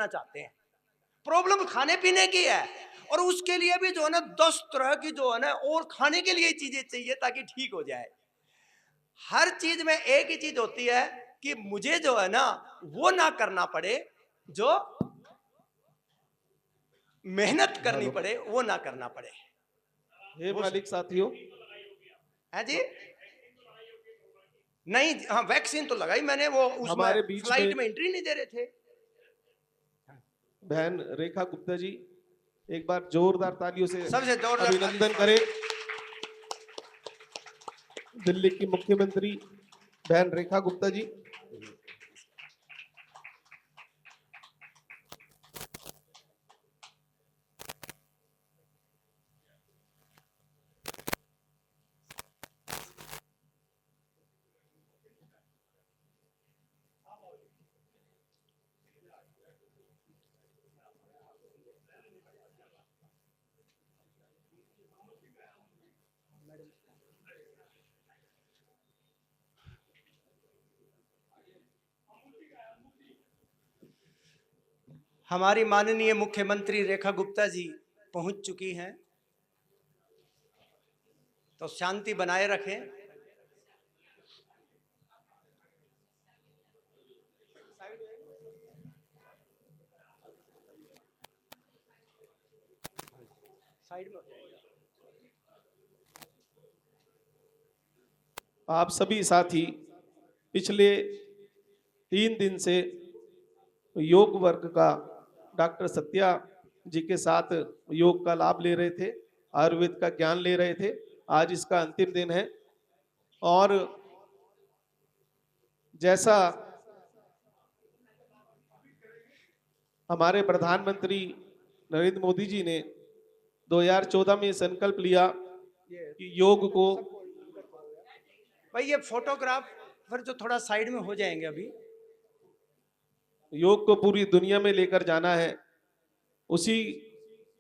चाहते हैं। प्रॉब्लम खाने पीने की है, और उसके लिए भी जो है ना 10 तरह की जो है ना और खाने के लिए चीजें चाहिए ताकि ठीक हो जाए। हर चीज में एक ही चीज होती है कि मुझे जो है ना वो ना करना पड़े, जो मेहनत करनी पड़े वो ना करना पड़े। हे मालिक साथियों, है जी, नहीं हाँ वैक्सीन तो लगाई मैंने, वो उसमें हमारे बीच फ्लाइट में में एंट्री नहीं दे रहे थे। बहन रेखा गुप्ता जी, एक बार जोरदार तालियों से सबसे जोरदार अभिनंदन करें। दिल्ली की मुख्यमंत्री बहन रेखा गुप्ता जी। हमारी माननीय मुख्यमंत्री रेखा गुप्ता जी पहुंच चुकी हैं, तो शांति बनाए रखें। साइड में आप सभी साथी पिछले 3 दिन से योग वर्ग का डॉक्टर सत्या जी के साथ योग का लाभ ले रहे थे, आयुर्वेद का ज्ञान ले रहे थे। आज इसका अंतिम दिन है, और जैसा हमारे प्रधानमंत्री नरेंद्र मोदी जी ने 2014 में संकल्प लिया कि योग को, भाई ये फोटोग्राफ पर जो थोड़ा साइड में हो जाएंगे अभी, योग को पूरी दुनिया में लेकर जाना है, उसी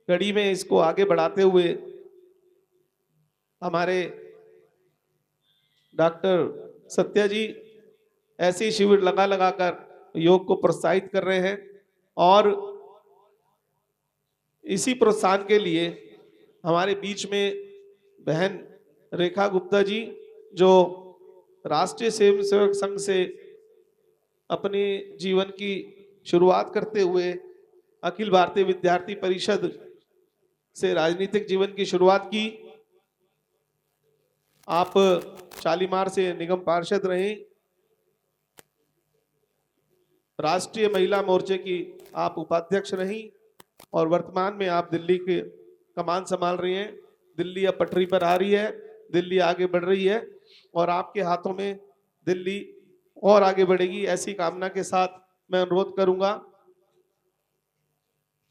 कड़ी में इसको आगे बढ़ाते हुए हमारे डॉक्टर सत्या जी ऐसे शिविर लगा लगाकर योग को प्रोत्साहित कर रहे हैं। और इसी प्रोत्साहन के लिए हमारे बीच में बहन रेखा गुप्ता जी, जो राष्ट्रीय स्वयंसेवक संघ से अपने जीवन की शुरुआत करते हुए अखिल भारतीय विद्यार्थी परिषद से राजनीतिक जीवन की शुरुआत की। आप शालीमार से निगम पार्षद रहे, राष्ट्रीय महिला मोर्चे की आप उपाध्यक्ष रही, और वर्तमान में आप दिल्ली के कमान संभाल रही हैं। दिल्ली अब पटरी पर आ रही है, दिल्ली आगे बढ़ रही है, और आपके हाथों में दिल्ली और आगे बढ़ेगी, ऐसी कामना के साथ मैं अनुरोध करूंगा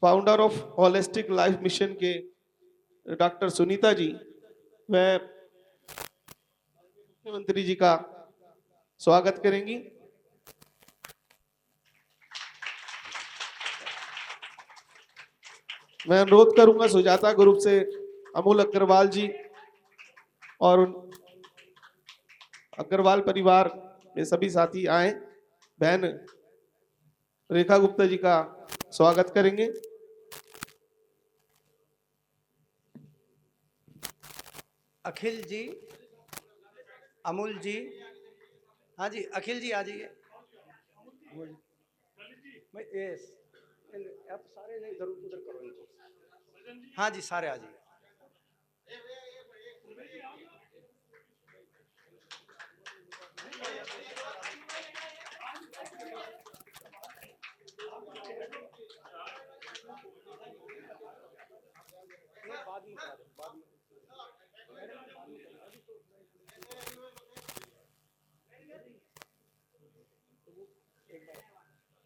founder of holistic life mission के डॉक्टर सुनीता जी, वह मुख्यमंत्री जी का स्वागत करेंगी। मैं अनुरोध करूंगा सुजाता ग्रुप से अमूल अग्रवाल जी और अग्रवाल परिवार में सभी साथी आए, बहन रेखा गुप्ता जी का स्वागत करेंगे। अखिल जी, अमूल जी, हाँ जी अखिल जी आ जाइए। आप सारे नहीं, इधर उधर करो इनको। हाँ जी सारे आ जाइए।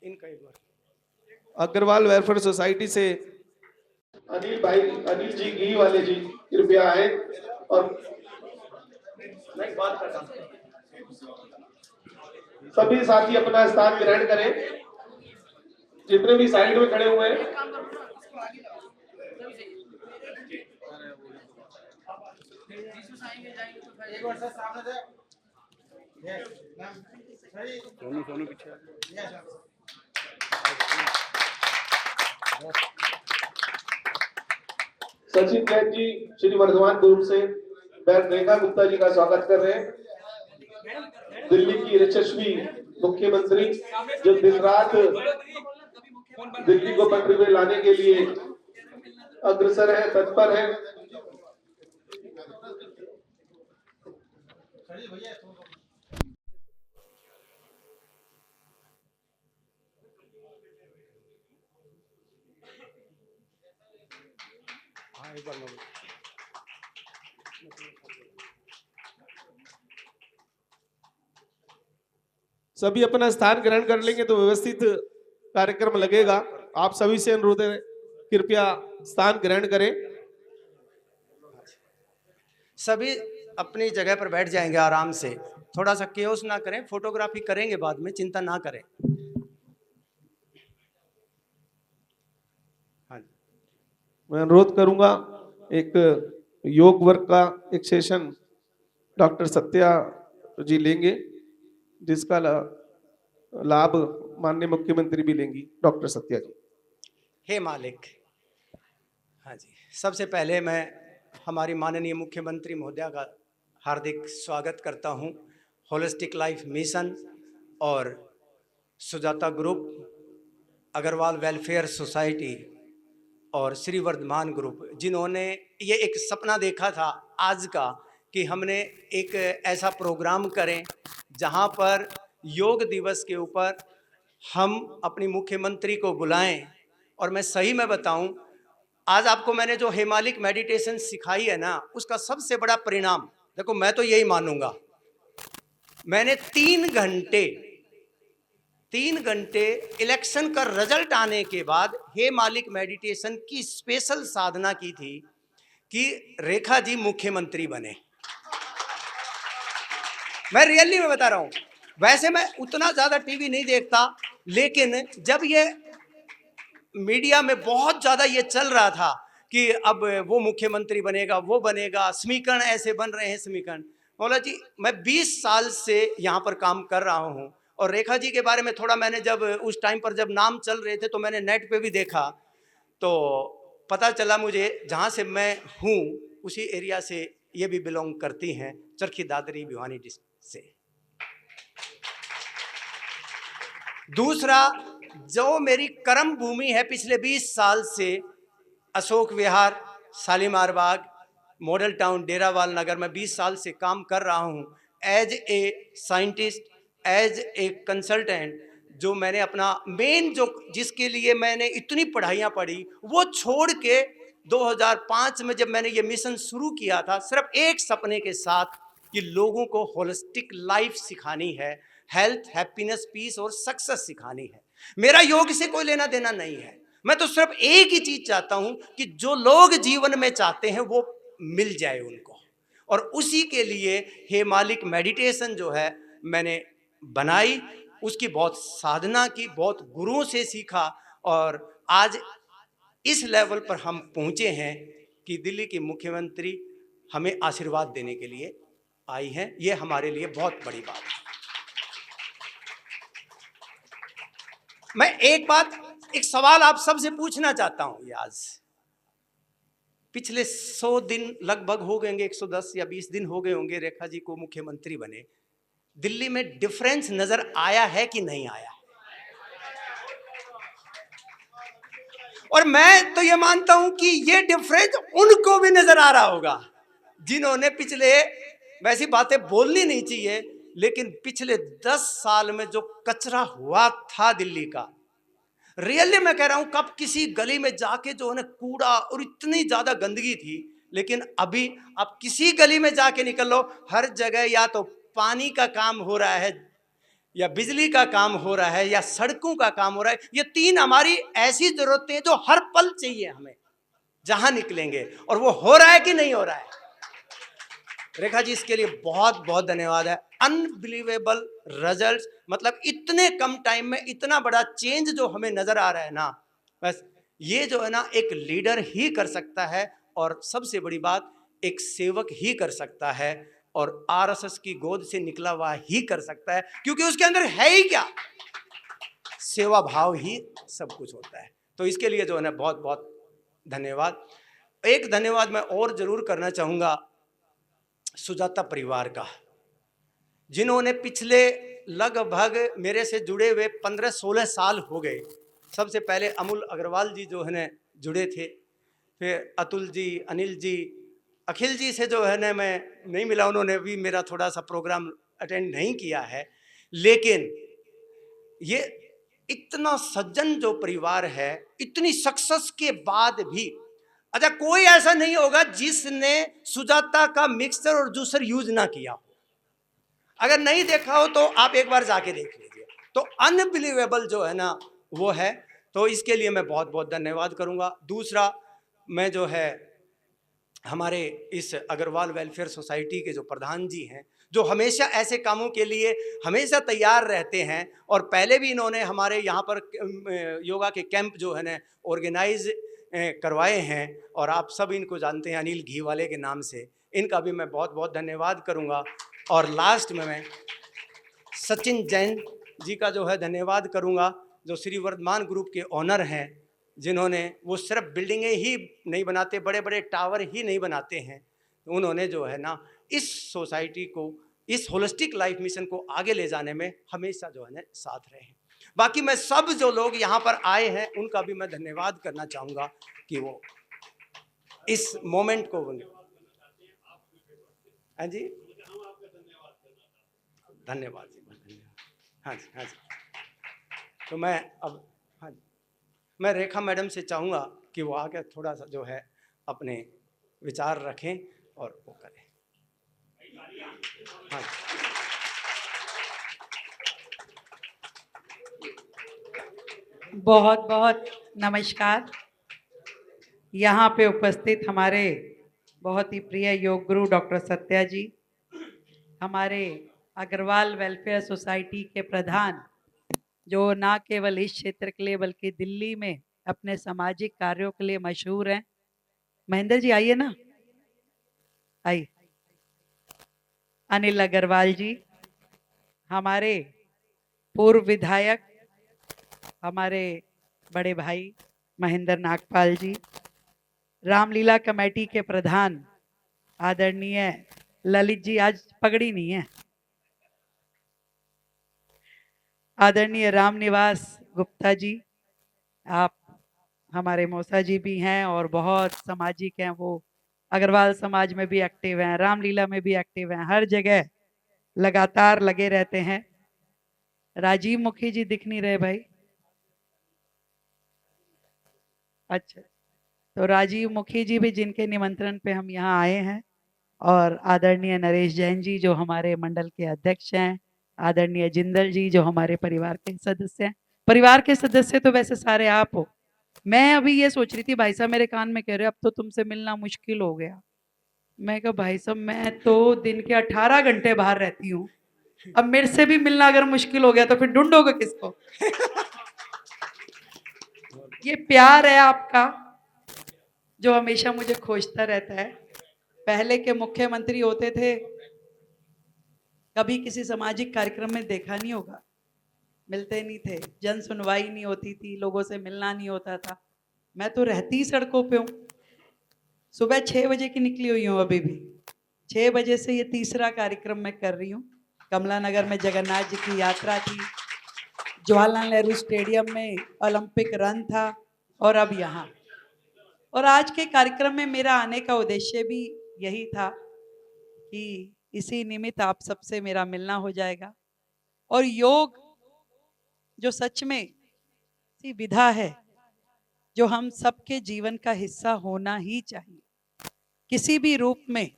इनका एक बार अग्रवाल वेलफेयर सोसाइटी से अनिल भाई, अनिल जी घी वाले जी कृपया आए और नहीं बात करना। सभी साथी अपना स्थान ग्रहण करें, जितने भी साइड में खड़े हुए हैं। सोनू पीछे। सचिन जैन जी श्री वर्धमान ग्रुप से बहन रेखा गुप्ता जी का स्वागत कर रहे हैं। दिल्ली की यशस्वी मुख्यमंत्री जो दिन रात दिल्ली को पटरी पे लाने के लिए अग्रसर है, तत्पर है। सभी अपना स्थान ग्रहण कर लेंगे तो व्यवस्थित कार्यक्रम लगेगा। आप सभी से अनुरोध है, कृपया स्थान ग्रहण करें। सभी अपनी जगह पर बैठ जाएंगे आराम से, थोड़ा सा केओस ना करें, फोटोग्राफी करेंगे बाद में, चिंता ना करें। हाँ जी। मैं अनुरोध करूंगा एक योग वर्ग का एक सेशन डॉक्टर सत्या जी लेंगे, जिसका लाभ माननीय मुख्यमंत्री भी लेंगी। डॉक्टर सत्या जी। हे मालिक। हाँ जी, सबसे पहले मैं हमारी माननीय मुख्यमंत्री महोदया का हार्दिक स्वागत करता हूँ। होलिस्टिक लाइफ मिशन और Sujata group, Agrawal welfare society और श्री वर्धमान ग्रुप, जिन्होंने ये एक सपना देखा था आज का कि हमने एक ऐसा प्रोग्राम करें जहाँ पर योग दिवस के ऊपर हम अपनी मुख्यमंत्री को बुलाएं। और मैं सही में बताऊं, आज आपको मैंने जो हेमालिक मेडिटेशन सिखाई है ना, उसका सबसे बड़ा परिणाम देखो, मैं तो यही मानूंगा। मैंने 3 घंटे इलेक्शन का रिजल्ट आने के बाद हेमालिक मेडिटेशन की स्पेशल साधना की थी कि रेखा जी मुख्यमंत्री बने। मैं रियली में बता रहा हूं। वैसे मैं उतना ज्यादा टीवी नहीं देखता, लेकिन जब ये मीडिया में बहुत ज्यादा ये चल रहा था कि अब वो मुख्यमंत्री बनेगा, वो बनेगा, समीकरण ऐसे बन रहे हैं, समीकरण, बोला जी मैं 20 साल से यहाँ पर काम कर रहा हूँ। और रेखा जी के बारे में थोड़ा मैंने जब उस टाइम पर जब नाम चल रहे थे तो मैंने नेट पे भी देखा, तो पता चला मुझे जहाँ से मैं हूँ उसी एरिया से ये भी बिलोंग करती हैं, चरखी दादरी भिवानी डिस्ट्रिक्ट से। दूसरा, जो मेरी कर्म भूमि है पिछले 20 साल से, अशोक विहार, शालीमार बाग, मॉडल टाउन, डेरावाल नगर में 20 साल से काम कर रहा हूँ as a scientist, as a consultant. जो मैंने अपना मेन जो जिसके लिए मैंने इतनी पढ़ाइयाँ पढ़ी वो छोड़ के 2005 में जब मैंने ये मिशन शुरू किया था, सिर्फ एक सपने के साथ कि लोगों को होलिस्टिक लाइफ सिखानी है, हेल्थ, हैप्पीनेस, पीस और सक्सेस सिखानी है। मेरा योग से कोई लेना देना नहीं है। मैं तो सिर्फ एक ही चीज चाहता हूं कि जो लोग जीवन में चाहते हैं वो मिल जाए उनको। और उसी के लिए हेमालिक मेडिटेशन जो है मैंने बनाई, उसकी बहुत साधना की, बहुत गुरुओं से सीखा, और आज इस लेवल पर हम पहुंचे हैं कि दिल्ली की मुख्यमंत्री हमें आशीर्वाद देने के लिए आई हैं। ये हमारे लिए बहुत बड़ी बात है। मैं एक सवाल आप सबसे पूछना चाहता हूं। ये आज पिछले 100 दिन लगभग हो गए, 110 या 20 दिन हो गए होंगे रेखा जी को मुख्यमंत्री बने। दिल्ली में डिफरेंस नजर आया है कि नहीं आया? और मैं तो ये मानता हूं कि ये डिफरेंस उनको भी नजर आ रहा होगा जिन्होंने पिछले, वैसी बातें बोलनी नहीं चाहिए, लेकिन पिछले 10 साल में जो कचरा हुआ था दिल्ली का, रियली मैं कह रहा हूं, कब किसी गली में जाके जो है कूड़ा और इतनी ज्यादा गंदगी थी, लेकिन अभी आप किसी गली में जाके निकल लो, हर जगह या तो पानी का काम हो रहा है, या बिजली का काम हो रहा है, या सड़कों का काम हो रहा है। ये 3 हमारी ऐसी जरूरतें हैं जो हर पल चाहिए हमें जहां निकलेंगे, और वो हो रहा है कि नहीं हो रहा है? रेखा जी इसके लिए बहुत बहुत धन्यवाद है। अनबिलीवेबल रिजल्ट्स, मतलब इतने कम टाइम में इतना बड़ा चेंज जो हमें नजर आ रहा है ना, बस ये जो है ना एक लीडर ही कर सकता है, और सबसे बड़ी बात एक सेवक ही कर सकता है, और आरएसएस की गोद से निकला हुआ ही कर सकता है, क्योंकि उसके अंदर है ही क्या, सेवा भाव ही सब कुछ होता है। तो तो इसके लिए जो है ना बहुत बहुत धन्यवाद। एक धन्यवाद मैं और जरूर करना चाहूँगा सुजाता परिवार का, जिन्होंने पिछले लगभग मेरे से जुड़े हुए 15-16 साल हो गए। सबसे पहले अमूल अग्रवाल जी जो है ना जुड़े थे, फिर अतुल जी, अनिल जी, अखिल जी से जो है ना मैं नहीं मिला, उन्होंने भी मेरा थोड़ा सा प्रोग्राम अटेंड नहीं किया है। लेकिन ये इतना सज्जन जो परिवार है, इतनी सक्सेस के बाद भी, अच्छा कोई ऐसा नहीं होगा जिसने सुजाता का मिक्सर और जूसर यूज ना किया हो। अगर नहीं देखा हो तो आप एक बार जाके देख लीजिए। तो अनबिलीवेबल जो है ना वो है। तो इसके लिए मैं बहुत बहुत धन्यवाद करूंगा। दूसरा, मैं जो है हमारे इस अग्रवाल वेलफेयर सोसाइटी के जो प्रधान जी हैं, जो हमेशा ऐसे कामों के लिए हमेशा तैयार रहते हैं, और पहले भी इन्होंने हमारे यहाँ पर योगा के कैंप जो है ना ऑर्गेनाइज करवाए हैं, और आप सब इनको जानते हैं अनिल घी वाले के नाम से। इनका भी मैं बहुत बहुत धन्यवाद करूँगा। और लास्ट में मैं सचिन जैन जी का जो है धन्यवाद करूँगा, जो श्री वर्धमान ग्रुप के ऑनर हैं, जिन्होंने, वो सिर्फ बिल्डिंगें ही नहीं बनाते, बड़े बड़े टावर ही नहीं बनाते हैं, उन्होंने जो है ना इस सोसाइटी को, इस होलिस्टिक लाइफ मिशन को आगे ले जाने में हमेशा जो है ना साथ रहे हैं। बाकी मैं सब जो लोग यहाँ पर आए हैं उनका भी मैं धन्यवाद करना चाहूँगा कि वो इस मोमेंट को, हाँ जी, धन्यवाद जी, हाँ जी, हाँ जी। तो मैं अब, हाँ जी, मैं रेखा मैडम से चाहूँगा कि वो आके थोड़ा सा जो है अपने विचार रखें और वो करें। हाँ जी। बहुत बहुत नमस्कार। यहाँ पे उपस्थित हमारे बहुत ही प्रिय योग गुरु डॉक्टर सत्या जी, हमारे अग्रवाल वेलफेयर सोसाइटी के प्रधान, जो ना केवल इस क्षेत्र के लिए बल्कि दिल्ली में अपने सामाजिक कार्यों के लिए मशहूर हैं। महेंद्र जी आइए ना, आइए। अनिल अग्रवाल जी, हमारे पूर्व विधायक, हमारे बड़े भाई महेंद्र नागपाल जी, रामलीला कमेटी के प्रधान आदरणीय ललित जी, आज पगड़ी नहीं है, आदरणीय रामनिवास गुप्ता जी, आप हमारे मौसा जी भी हैं और बहुत सामाजिक हैं, वो अग्रवाल समाज में भी एक्टिव हैं, रामलीला में भी एक्टिव हैं, हर जगह लगातार लगे रहते हैं। राजीव मुखी जी दिख नहीं रहे भाई, अच्छा, तो राजीव मुखी जी भी, जिनके निमंत्रण पे हम यहाँ आए हैं, और आदरणीय नरेश जैन जी जो हमारे मंडल के अध्यक्ष हैं, आदरणीय जिंदल जी जो हमारे परिवार के सदस्य हैं। परिवार के सदस्य तो वैसे सारे आप हो। मैं अभी ये सोच रही थी, भाई साहब मेरे कान में कह रहे अब तो तुमसे मिलना मुश्किल हो गया। मैं कहा भाई साहब मैं तो दिन के 18 घंटे बाहर रहती हूँ, अब मेरे से भी मिलना अगर मुश्किल हो गया तो फिर ढूंढोगे किसको? ये प्यार है आपका जो हमेशा मुझे खोजता रहता है। पहले के मुख्यमंत्री होते थे, कभी किसी सामाजिक कार्यक्रम में देखा नहीं होगा, मिलते नहीं थे, जन सुनवाई नहीं होती थी, लोगों से मिलना नहीं होता था। मैं तो रहती ही सड़कों पे हूँ, सुबह 6 बजे की निकली हुई हूँ, अभी भी 6 बजे से ये तीसरा कार्यक्रम मैं कर रही हूँ। कमला नगर में जगन्नाथ जी की यात्रा थी, जवाहरलाल नेहरू स्टेडियम में ओलंपिक रन था, और अब यहाँ। और आज के कार्यक्रम में मेरा आने का उद्देश्य भी यही था कि इसी निमित्त आप सबसे मेरा मिलना हो जाएगा। और योग जो सच में सी विधा है जो हम सबके जीवन का हिस्सा होना ही चाहिए, किसी भी रूप में।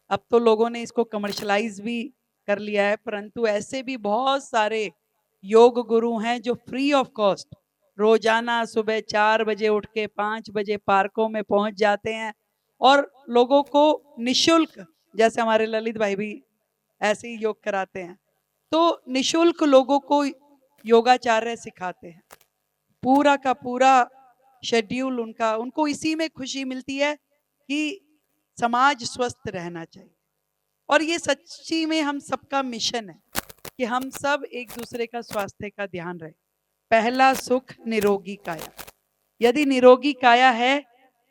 अब तो लोगों ने इसको कमर्शलाइज भी कर लिया है, परंतु ऐसे भी बहुत सारे योग गुरु हैं जो फ्री ऑफ कॉस्ट रोजाना सुबह 4 बजे उठ के 5 बजे पार्कों में पहुंच जाते हैं और लोगों को निशुल्क, जैसे हमारे ललित भाई भी ऐसे ही योग कराते हैं, तो निशुल्क लोगों को योगाचार्य सिखाते हैं। पूरा का पूरा शेड्यूल उनका, उनको इसी में खुशी मिलती है कि समाज स्वस्थ रहना चाहिए। और ये सच्ची में हम सबका मिशन है कि हम सब एक दूसरे का स्वास्थ्य का ध्यान रखें। पहला सुख निरोगी काया, यदि निरोगी काया है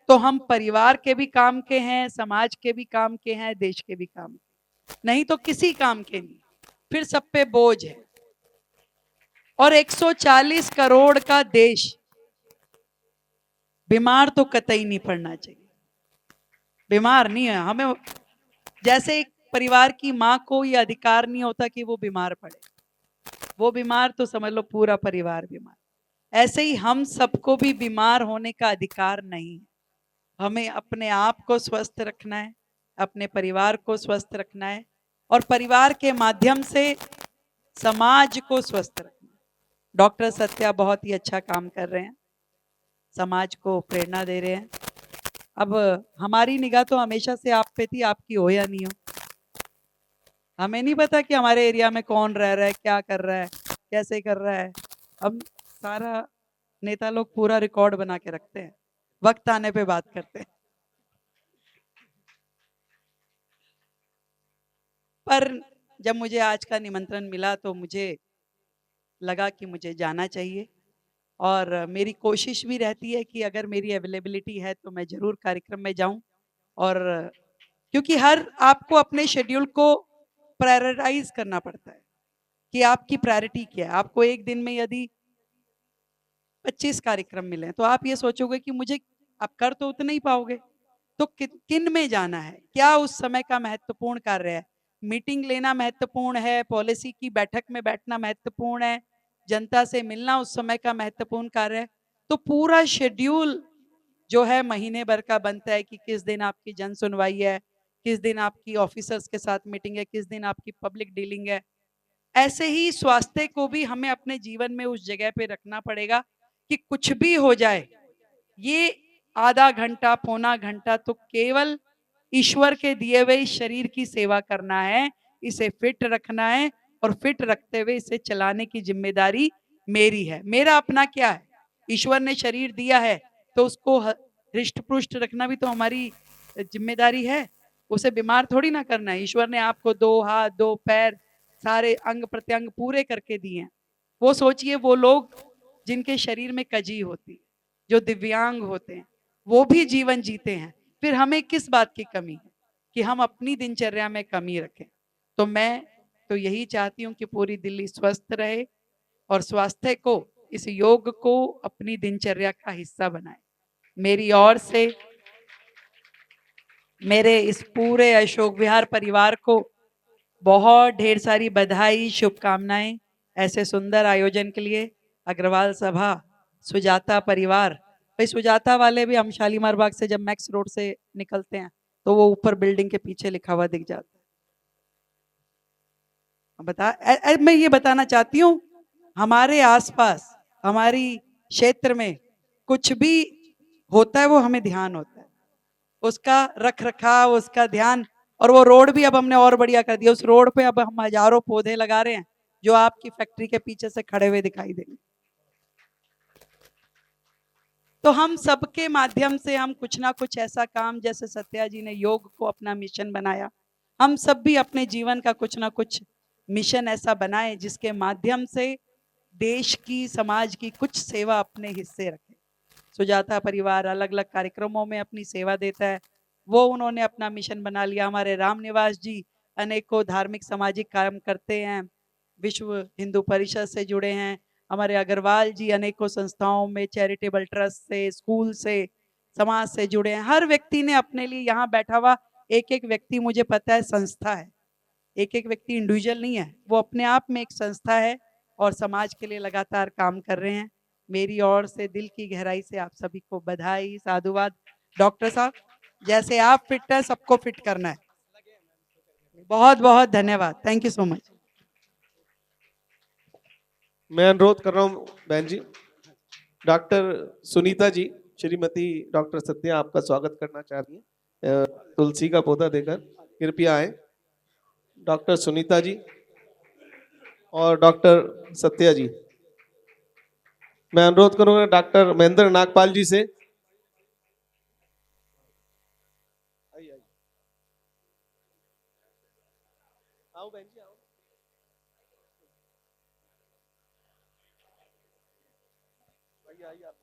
तो हम परिवार के भी काम के हैं, समाज के भी काम के हैं, देश के भी काम के, नहीं तो किसी काम के नहीं, फिर सब पे बोझ है। और 140 करोड़ का देश, बीमार तो कतई नहीं पड़ना चाहिए। बीमार नहीं है हमें, जैसे एक परिवार की मां को यह अधिकार नहीं होता कि वो बीमार पड़े, वो बीमार तो समझ लो पूरा परिवार बीमार। ऐसे ही हम सबको भी बीमार होने का अधिकार नहीं है। हमें अपने आप को स्वस्थ रखना है, अपने परिवार को स्वस्थ रखना है, और परिवार के माध्यम से समाज को स्वस्थ रखना है। डॉक्टर सत्या बहुत ही अच्छा काम कर रहे हैं, समाज को प्रेरणा दे रहे हैं। अब हमारी निगाह तो हमेशा से आप पे थी, आपकी हो या नहीं हो, हमें नहीं पता कि हमारे एरिया में कौन रह रहा है, क्या कर रहा है, कैसे कर रहा है। अब सारा नेता लोग पूरा रिकॉर्ड बना के रखते हैं, वक्त आने पे बात करते हैं। पर जब मुझे आज का निमंत्रण मिला तो मुझे लगा कि मुझे जाना चाहिए, और मेरी कोशिश भी रहती है कि अगर मेरी अवेलेबिलिटी है तो मैं जरूर कार्यक्रम में जाऊं। और क्योंकि हर आपको अपने शेड्यूल को प्रायोरिटाइज करना पड़ता है कि आपकी प्रायोरिटी क्या है। आपको एक दिन में यदि 25 कार्यक्रम मिले तो आप ये सोचोगे कि मुझे, आप कर तो उतना ही पाओगे, तो किन में जाना है, क्या उस समय का महत्वपूर्ण कार्य है। मीटिंग लेना महत्वपूर्ण है, पॉलिसी की बैठक में बैठना महत्वपूर्ण है, जनता से मिलना उस समय का महत्वपूर्ण कार्य है। तो पूरा शेड्यूल जो है महीने भर का बनता है कि किस दिन आपकी जन सुनवाई है, किस दिन आपकी ऑफिसर्स के साथ मीटिंग है, किस दिन आपकी पब्लिक डीलिंग है। ऐसे ही स्वास्थ्य को भी हमें अपने जीवन में उस जगह पे रखना पड़ेगा कि कुछ भी हो जाए, ये आधा घंटा पौना घंटा तो केवल ईश्वर के दिए हुए शरीर की सेवा करना है, इसे फिट रखना है, और फिट रखते हुए इसे चलाने की जिम्मेदारी मेरी है। मेरा अपना क्या है, ईश्वर ने शरीर दिया है तो उसको हृष्ट पुष्ट रखना भी तो हमारी जिम्मेदारी है। उसे बीमार थोड़ी ना करना है। ईश्वर ने आपको 2 हाथ 2 पैर सारे अंग प्रत्यंग पूरे करके दिए हैं। वो सोचिए वो लोग जिनके शरीर में कजी होती है, जो दिव्यांग होते हैं, वो भी जीवन जीते हैं, फिर हमें किस बात की कमी है कि हम अपनी दिनचर्या में कमी रखें। तो मैं तो यही चाहती हूँ कि पूरी दिल्ली स्वस्थ रहे और स्वास्थ्य को, इस योग को अपनी दिनचर्या का हिस्सा बनाए। मेरी ओर से मेरे इस पूरे अशोक विहार परिवार को बहुत ढेर सारी बधाई, शुभकामनाएं ऐसे सुंदर आयोजन के लिए। अग्रवाल सभा, सुजाता परिवार, भाई सुजाता वाले भी हम शालीमार बाग से जब मैक्स रोड से निकलते हैं तो वो ऊपर बिल्डिंग के पीछे लिखा हुआ दिख जाता है। मैं ये बताना चाहती हूँ, हमारे आसपास हमारी क्षेत्र में कुछ भी होता है वो हमें ध्यान होता है, उसका रख रखाव, उसका ध्यान। और वो रोड भी अब हमने और बढ़िया कर दिया, उस रोड पे अब हम हजारों पौधे लगा रहे हैं जो आपकी फैक्ट्री के पीछे से खड़े हुए दिखाई देंगे। तो हम सबके माध्यम से हम कुछ ना कुछ ऐसा काम, जैसे सत्या जी ने योग को अपना मिशन बनाया, हम सब भी अपने जीवन का कुछ ना कुछ मिशन ऐसा बनाए जिसके माध्यम से देश की, समाज की कुछ सेवा अपने हिस्से रखें। सुजाता परिवार अलग अलग कार्यक्रमों में अपनी सेवा देता है, वो उन्होंने अपना मिशन बना लिया। हमारे राम निवास जी अनेकों धार्मिक सामाजिक काम करते हैं, विश्व हिंदू परिषद से जुड़े हैं। हमारे अग्रवाल जी अनेकों संस्थाओं में, चैरिटेबल ट्रस्ट से, स्कूल से, समाज से जुड़े हैं। हर व्यक्ति ने अपने लिए, यहाँ बैठा हुआ एक एक व्यक्ति मुझे पता है संस्था है, एक एक व्यक्ति इंडिविजुअल नहीं है, वो अपने आप में एक संस्था है और समाज के लिए लगातार काम कर रहे हैं। मेरी ओर से दिल की गहराई से आप सभी को बधाई, साधुवाद। डॉक्टर साहब, जैसे आप फिट है सबको फिट करना है। बहुत बहुत धन्यवाद, थैंक यू सो मच। मैं अनुरोध कर रहा हूँ बहन जी, डॉक्टर सुनीता जी, श्रीमती डॉक्टर सत्या आपका स्वागत करना चाहती हैं तुलसी का पौधा देकर, कृपया आए। डॉक्टर सुनीता जी और डॉक्टर सत्या जी। मैं अनुरोध करूंगा डॉक्टर महेंद्र नागपाल जी से। आओ बहन जी, आओ। आइए आइए आप।